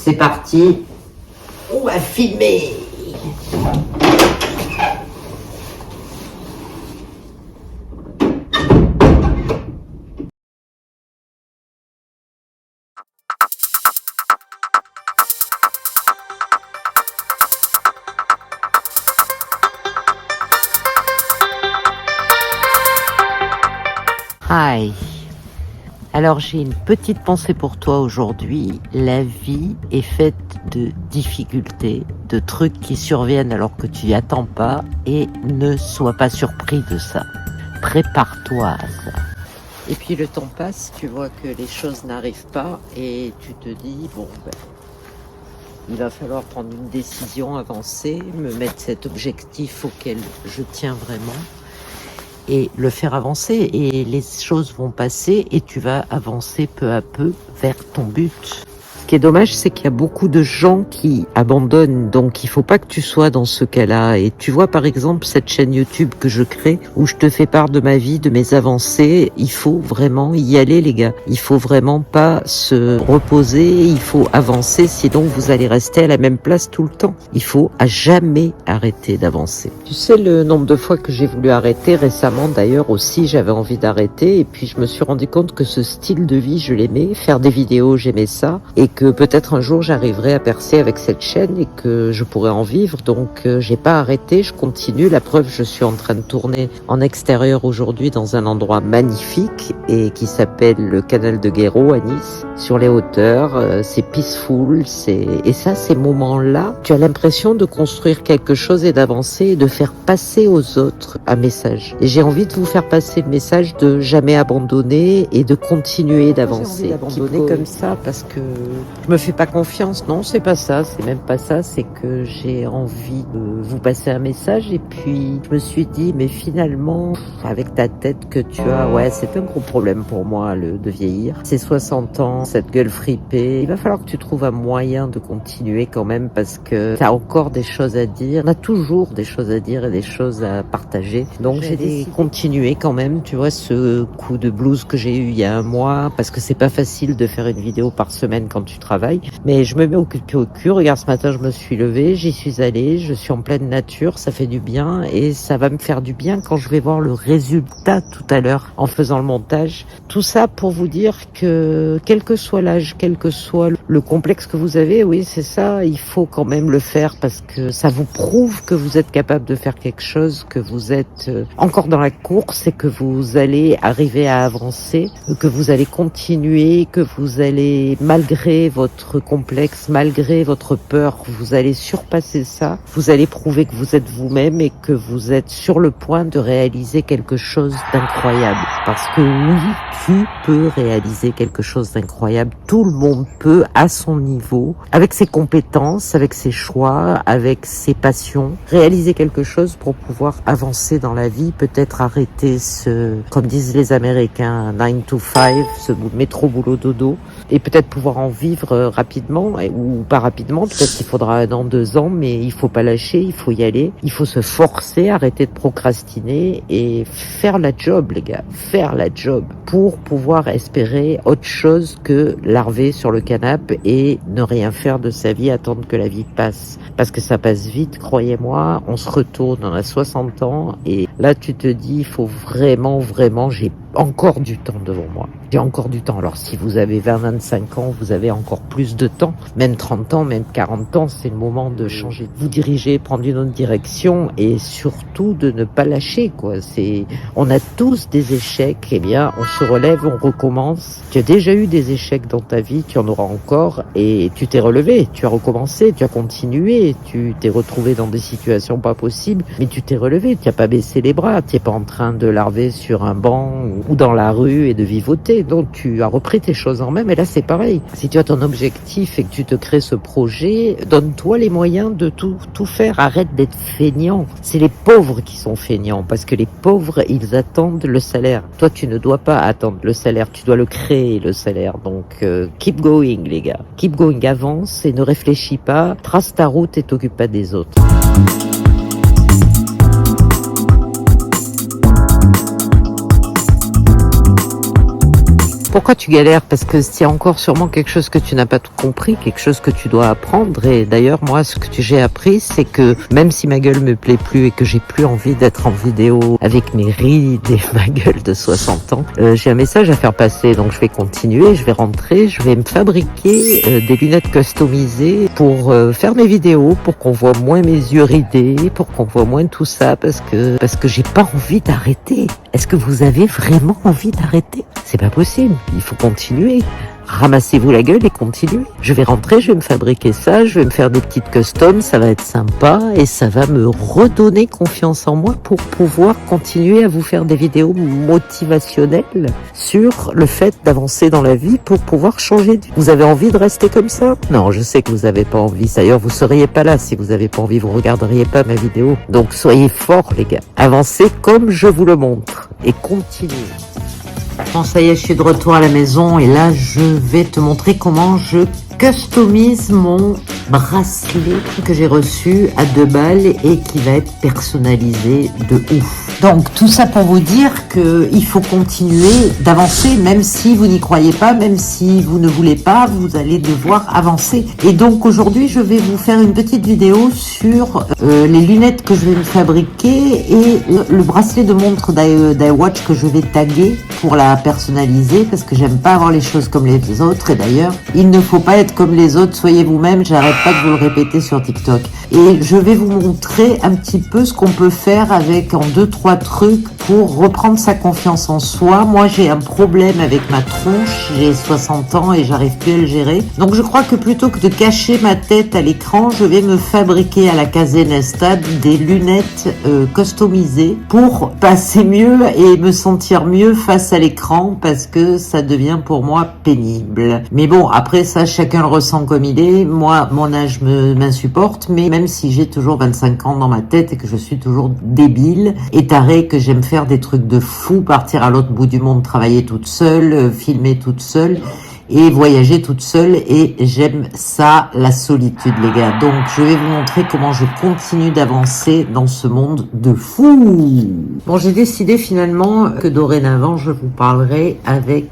C'est parti. On va filmer. Hi. Alors j'ai une petite pensée pour toi aujourd'hui. La vie est faite de difficultés, de trucs qui surviennent alors que tu n'y attends pas, et ne sois pas surpris de ça. Prépare-toi à ça. Et puis le temps passe, tu vois que les choses n'arrivent pas et tu te dis bon il va falloir prendre une décision, avancer, me mettre cet objectif auquel je tiens vraiment et le faire avancer, et les choses vont passer et tu vas avancer peu à peu vers ton but. Ce qui est dommage, c'est qu'il y a beaucoup de gens qui abandonnent, donc il faut pas que tu sois dans ce cas-là. Et tu vois par exemple cette chaîne YouTube que je crée, où je te fais part de ma vie, de mes avancées, il faut vraiment y aller les gars. Il faut vraiment pas se reposer, il faut avancer, sinon vous allez rester à la même place tout le temps. Il faut à jamais arrêter d'avancer. Tu sais le nombre de fois que j'ai voulu arrêter, récemment d'ailleurs aussi j'avais envie d'arrêter, et puis je me suis rendu compte que ce style de vie je l'aimais, faire des vidéos j'aimais ça, et que peut-être un jour j'arriverai à percer avec cette chaîne et que je pourrais en vivre. Donc j'ai pas arrêté, je continue. La preuve, je suis en train de tourner en extérieur aujourd'hui dans un endroit magnifique et qui s'appelle le canal de Guéraud à Nice, sur les hauteurs. C'est peaceful, et ça, ces moments-là, tu as l'impression de construire quelque chose et d'avancer et de faire passer aux autres un message. Et j'ai envie de vous faire passer le message de jamais abandonner et de continuer d'avancer. J'ai envie d'abandonner comme ça parce que je me fais pas confiance. Non, c'est pas ça, c'est même pas ça, c'est que j'ai envie de vous passer un message. Et puis je me suis dit, mais finalement, avec ta tête que tu as, ouais, c'est un gros problème pour moi de vieillir. C'est 60 ans, cette gueule fripée, il va falloir que tu trouves un moyen de continuer quand même, parce que t'as encore des choses à dire. On a toujours des choses à dire et des choses à partager. Donc j'ai décidé de continuer quand même, tu vois, ce coup de blues que j'ai eu il y a un mois, parce que c'est pas facile de faire une vidéo par semaine quand tu travailles, mais je me mets au pied au cul. Regarde, ce matin je me suis levée, j'y suis allée, je suis en pleine nature, ça fait du bien, et ça va me faire du bien quand je vais voir le résultat tout à l'heure en faisant le montage. Tout ça pour vous dire que quel que soit l'âge, quel que soit le complexe que vous avez, oui c'est ça, il faut quand même le faire, parce que ça vous prouve que vous êtes capable de faire quelque chose, que vous êtes encore dans la course et que vous allez arriver à avancer, que vous allez continuer, que vous allez, malgré votre complexe, malgré votre peur, vous allez surpasser ça, vous allez prouver que vous êtes vous-même et que vous êtes sur le point de réaliser quelque chose d'incroyable. Parce que oui, tu peux réaliser quelque chose d'incroyable, tout le monde peut à son niveau, avec ses compétences, avec ses choix, avec ses passions, réaliser quelque chose pour pouvoir avancer dans la vie, peut-être arrêter ce, comme disent les Américains, 9 to 5, ce métro boulot dodo, et peut-être pouvoir en vivre rapidement, ou pas rapidement, peut-être qu'il faudra 1 an, 2 ans, mais il faut pas lâcher, il faut y aller, il faut se forcer, arrêter de procrastiner et faire la job les gars, faire la job pour pouvoir espérer autre chose que larver sur le canapé et ne rien faire de sa vie, attendre que la vie passe, parce que ça passe vite, croyez-moi. On se retourne, on a 60 ans et là tu te dis, il faut vraiment, j'ai encore du temps devant moi. J'ai encore du temps. Alors si vous avez 20, 25 ans, vous avez encore plus de temps. Même 30 ans, même 40 ans, c'est le moment de changer, de vous diriger, prendre une autre direction et surtout de ne pas lâcher, quoi. On a tous des échecs, eh bien, on se relève, on recommence. Tu as déjà eu des échecs dans ta vie, tu en auras encore, et tu t'es relevé, tu as recommencé, tu as continué, tu t'es retrouvé dans des situations pas possibles, mais tu t'es relevé, tu n'as pas baissé les bras, tu n'es pas en train de larver sur un banc ou dans la rue et de vivoter. Donc tu as repris tes choses en main, mais là c'est pareil. Si tu as ton objectif et que tu te crées ce projet, donne-toi les moyens de tout faire. Arrête d'être feignant. C'est les pauvres qui sont feignants, parce que les pauvres, ils attendent le salaire. Toi, tu ne dois pas attendre le salaire, tu dois le créer, le salaire. Donc keep going les gars. Keep going, avance et ne réfléchis pas. Trace ta route et t'occupe pas des autres. Pourquoi tu galères? Parce que s'il y a encore sûrement quelque chose que tu n'as pas tout compris, quelque chose que tu dois apprendre. Et d'ailleurs, moi, ce que j'ai appris, c'est que même si ma gueule me plaît plus et que j'ai plus envie d'être en vidéo avec mes rides et ma gueule de 60 ans, j'ai un message à faire passer. Donc je vais continuer, je vais rentrer, je vais me fabriquer des lunettes customisées pour faire mes vidéos, pour qu'on voit moins mes yeux ridés, pour qu'on voit moins tout ça, parce que j'ai pas envie d'arrêter. Est-ce que vous avez vraiment envie d'arrêter? C'est pas possible, il faut continuer. Ramassez-vous la gueule et continuez. Je vais rentrer, je vais me fabriquer ça, je vais me faire des petites customs, ça va être sympa et ça va me redonner confiance en moi pour pouvoir continuer à vous faire des vidéos motivationnelles sur le fait d'avancer dans la vie pour pouvoir changer de vie. Vous avez envie de rester comme ça? Non, je sais que vous n'avez pas envie. D'ailleurs, vous seriez pas là si vous n'avez pas envie, vous regarderiez pas ma vidéo. Donc soyez forts les gars. Avancez comme je vous le montre et continuez. Bon, ça y est, je suis de retour à la maison et là, je vais te montrer comment je customise mon bracelet que j'ai reçu à 2 balles et qui va être personnalisé de ouf. Donc, tout ça pour vous dire qu'il faut continuer d'avancer, même si vous n'y croyez pas, même si vous ne voulez pas, vous allez devoir avancer. Et donc, aujourd'hui, je vais vous faire une petite vidéo sur les lunettes que je vais me fabriquer et le bracelet de montre d'iWatch que je vais taguer pour la personnaliser parce que j'aime pas avoir les choses comme les autres. Et d'ailleurs, il ne faut pas être comme les autres, soyez vous-même, j'arrête pas de vous le répéter sur TikTok. Et je vais vous montrer un petit peu ce qu'on peut faire avec en 2-3 trucs pour reprendre sa confiance en soi. Moi, j'ai un problème avec ma tronche, j'ai 60 ans et j'arrive plus à le gérer. Donc je crois que plutôt que de cacher ma tête à l'écran, je vais me fabriquer à la Casenestad des lunettes customisées pour passer mieux et me sentir mieux face à l'écran parce que ça devient pour moi pénible. Mais bon, après ça, chacun le ressent comme il est. Moi, mon âge m'insupporte, mais même si j'ai toujours 25 ans dans ma tête et que je suis toujours débile et taré, que j'aime faire des trucs de fou, partir à l'autre bout du monde, travailler toute seule, filmer toute seule et voyager toute seule, et j'aime ça, la solitude les gars. Donc je vais vous montrer comment je continue d'avancer dans ce monde de fou. Bon, j'ai décidé finalement que dorénavant je vous parlerai avec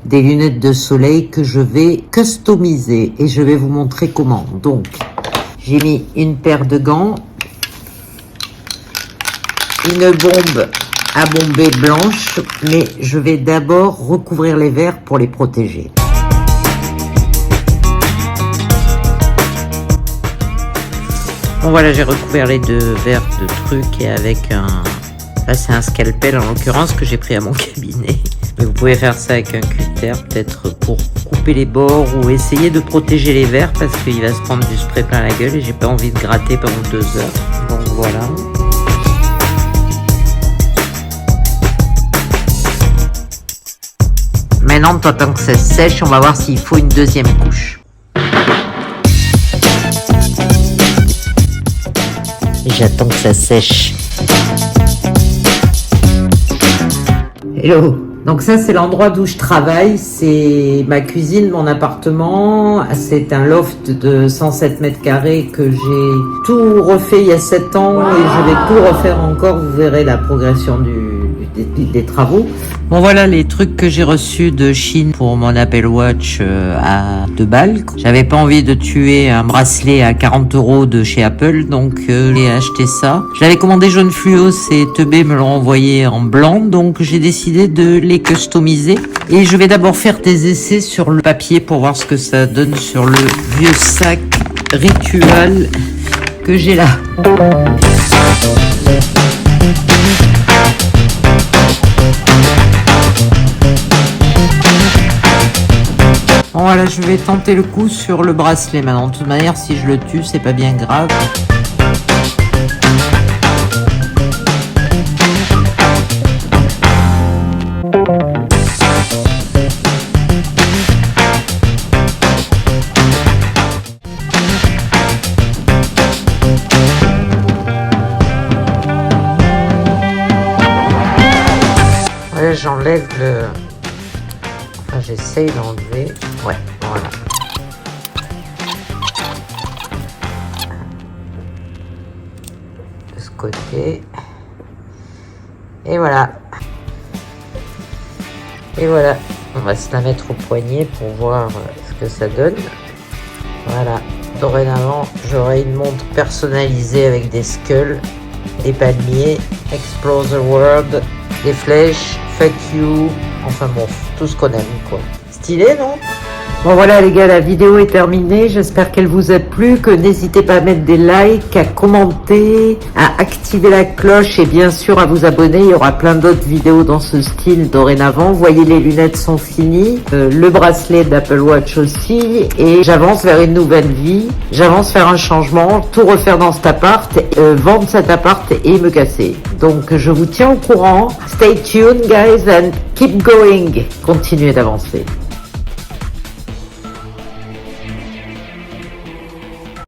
des lunettes de soleil que je vais customiser et je vais vous montrer comment. Donc j'ai mis une paire de gants, une bombe à bomber blanche, mais je vais d'abord recouvrir les verres pour les protéger. Bon voilà, j'ai recouvert les 2 verres de trucs et avec un... Là c'est un scalpel en l'occurrence que j'ai pris à mon cabinet. Mais vous pouvez faire ça avec un cutter peut-être pour couper les bords ou essayer de protéger les verres parce qu'il va se prendre du spray plein la gueule et j'ai pas envie de gratter pendant 2 heures. Donc voilà. Maintenant, tant que ça sèche, on va voir s'il faut une deuxième couche. Et j'attends que ça sèche. Hello! Donc ça, c'est l'endroit d'où je travaille, c'est ma cuisine, mon appartement, c'est un loft de 107 mètres carrés que j'ai tout refait il y a 7 ans et je vais tout refaire encore, vous verrez la progression des travaux. Bon voilà les trucs que j'ai reçus de Chine pour mon Apple Watch à 2 balles. J'avais pas envie de tuer un bracelet à 40 € de chez Apple, donc j'ai acheté ça. Je l'avais commandé jaune fluo, c'est Teubé me l'ont envoyé en blanc, donc j'ai décidé de les customiser. Et je vais d'abord faire des essais sur le papier pour voir ce que ça donne sur le vieux sac Ritual que j'ai là. Bon voilà, je vais tenter le coup sur le bracelet maintenant. De toute manière, si je le tue, c'est pas bien grave. Voilà, j'enlève le... Enfin, j'essaye d'enlever. Ouais, voilà. De ce côté. Et voilà. Et voilà. On va se la mettre au poignet pour voir ce que ça donne. Voilà, dorénavant, j'aurai une montre personnalisée avec des skulls, des palmiers, Explore the World, des flèches, Fuck You, enfin bon, tout ce qu'on aime quoi. Stylé, non? Bon voilà les gars, la vidéo est terminée, j'espère qu'elle vous a plu, que n'hésitez pas à mettre des likes, à commenter, à activer la cloche et bien sûr à vous abonner, il y aura plein d'autres vidéos dans ce style dorénavant. Vous voyez, les lunettes sont finies, le bracelet d'Apple Watch aussi, et j'avance vers une nouvelle vie, j'avance vers un changement, tout refaire dans cet appart, vendre cet appart et me casser. Donc je vous tiens au courant, stay tuned guys and keep going, continuez d'avancer.